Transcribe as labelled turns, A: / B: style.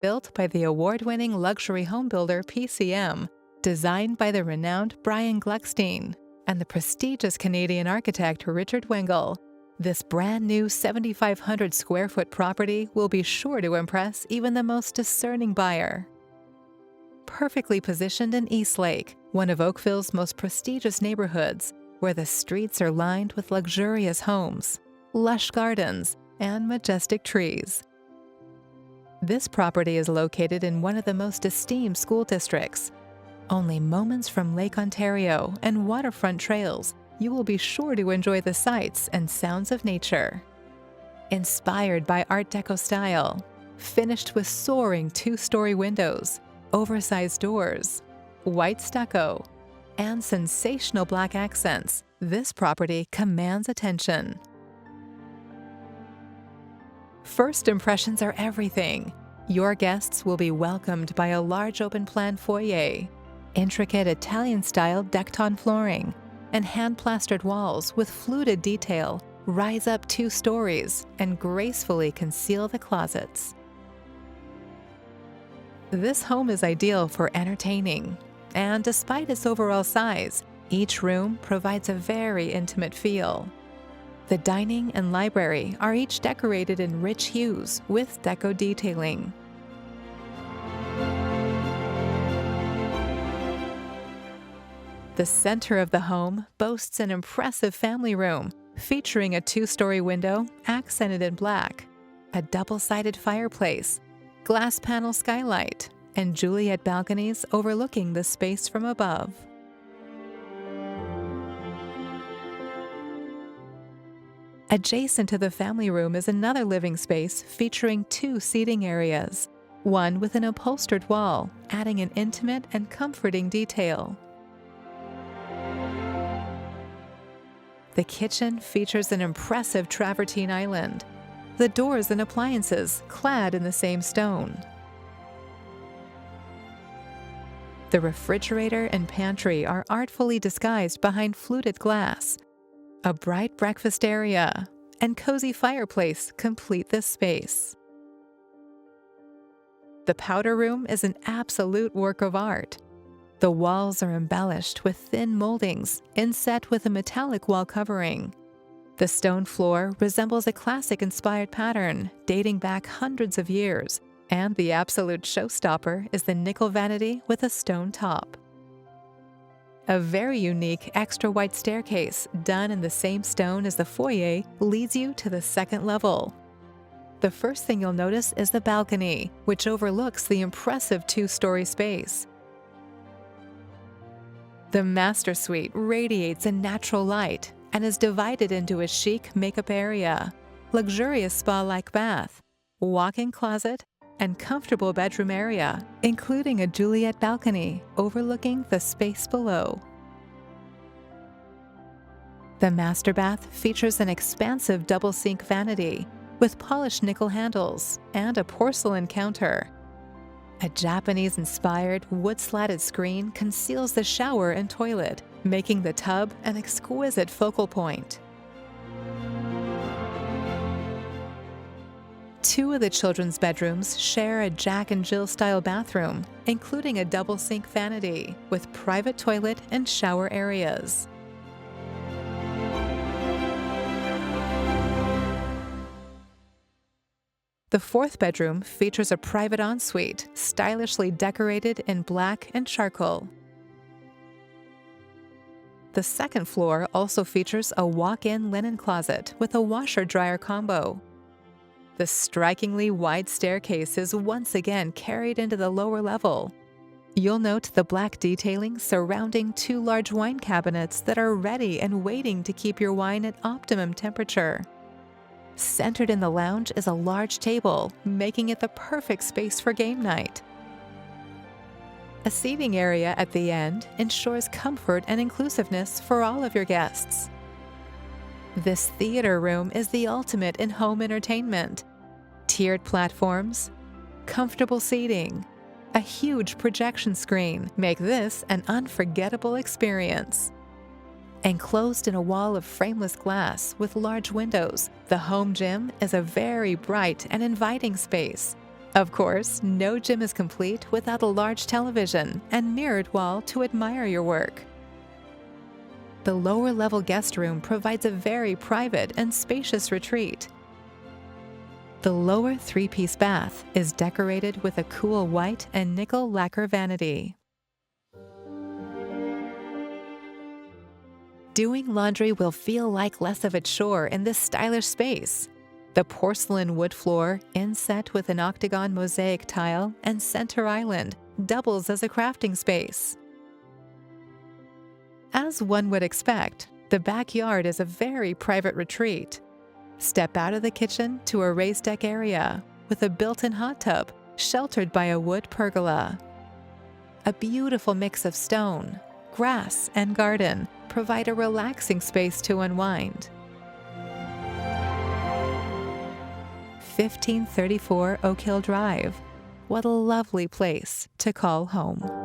A: built by the award-winning luxury home builder PCM, designed by the renowned Brian Glukstein, and the prestigious Canadian architect Richard Wengle. This brand new 7,500 square foot property will be sure to impress even the most discerning buyer. Perfectly positioned in Eastlake, one of Oakville's most prestigious neighborhoods, where the streets are lined with luxurious homes, lush gardens, and majestic trees. This property is located in one of the most esteemed school districts. Only moments from Lake Ontario and waterfront trails, you will be sure to enjoy the sights and sounds of nature. Inspired by Art Deco style, finished with soaring two-story windows, oversized doors, white stucco, and sensational black accents, this property commands attention. First impressions are everything. Your guests will be welcomed by a large open-plan foyer, intricate Italian-style decked-on flooring, and hand-plastered walls with fluted detail rise up 2 stories and gracefully conceal the closets. This home is ideal for entertaining, and despite its overall size, each room provides a very intimate feel. The dining and library are each decorated in rich hues with deco detailing. The center of the home boasts an impressive family room featuring a 2-story window accented in black, a double-sided fireplace, glass panel skylight, and Juliet balconies overlooking the space from above. Adjacent to the family room is another living space featuring 2 seating areas, one with an upholstered wall, adding an intimate and comforting detail. The kitchen features an impressive travertine island, the doors and appliances clad in the same stone. The refrigerator and pantry are artfully disguised behind fluted glass. A bright breakfast area and cozy fireplace complete this space. The powder room is an absolute work of art. The walls are embellished with thin moldings inset with a metallic wall covering. The stone floor resembles a classic-inspired pattern dating back hundreds of years, and the absolute showstopper is the nickel vanity with a stone top. A very unique extra white staircase done in the same stone as the foyer leads you to the 2nd level. The first thing you'll notice is the balcony, which overlooks the impressive 2-story space. The master suite radiates a natural light and is divided into a chic makeup area, luxurious spa-like bath, walk-in closet, and comfortable bedroom area, including a Juliet balcony overlooking the space below. The master bath features an expansive double-sink vanity with polished nickel handles and a porcelain counter. A Japanese-inspired wood-slatted screen conceals the shower and toilet, making the tub an exquisite focal point. 2 of the children's bedrooms share a Jack and Jill-style bathroom, including a double-sink vanity with private toilet and shower areas. The 4th bedroom features a private ensuite, stylishly decorated in black and charcoal. The 2nd floor also features a walk-in linen closet with a washer-dryer combo. The strikingly wide staircase is once again carried into the lower level. You'll note the black detailing surrounding 2 large wine cabinets that are ready and waiting to keep your wine at optimum temperature. Centered in the lounge is a large table, making it the perfect space for game night. A seating area at the end ensures comfort and inclusiveness for all of your guests. This theater room is the ultimate in home entertainment. Tiered platforms, comfortable seating, a huge projection screen make this an unforgettable experience. Enclosed in a wall of frameless glass with large windows, the home gym is a very bright and inviting space, Of course, no gym is complete without a large television and mirrored wall to admire your work. The lower-level guest room provides a very private and spacious retreat. The lower three-piece bath is decorated with a cool white and nickel lacquer vanity. Doing laundry will feel like less of a chore in this stylish space. The porcelain wood floor, inset with an octagon mosaic tile and center island, doubles as a crafting space. As one would expect, the backyard is a very private retreat. Step out of the kitchen to a raised deck area with a built-in hot tub sheltered by a wood pergola. A beautiful mix of stone, grass, and garden provide a relaxing space to unwind. 1534 Oakhill Drive. What a lovely place to call home.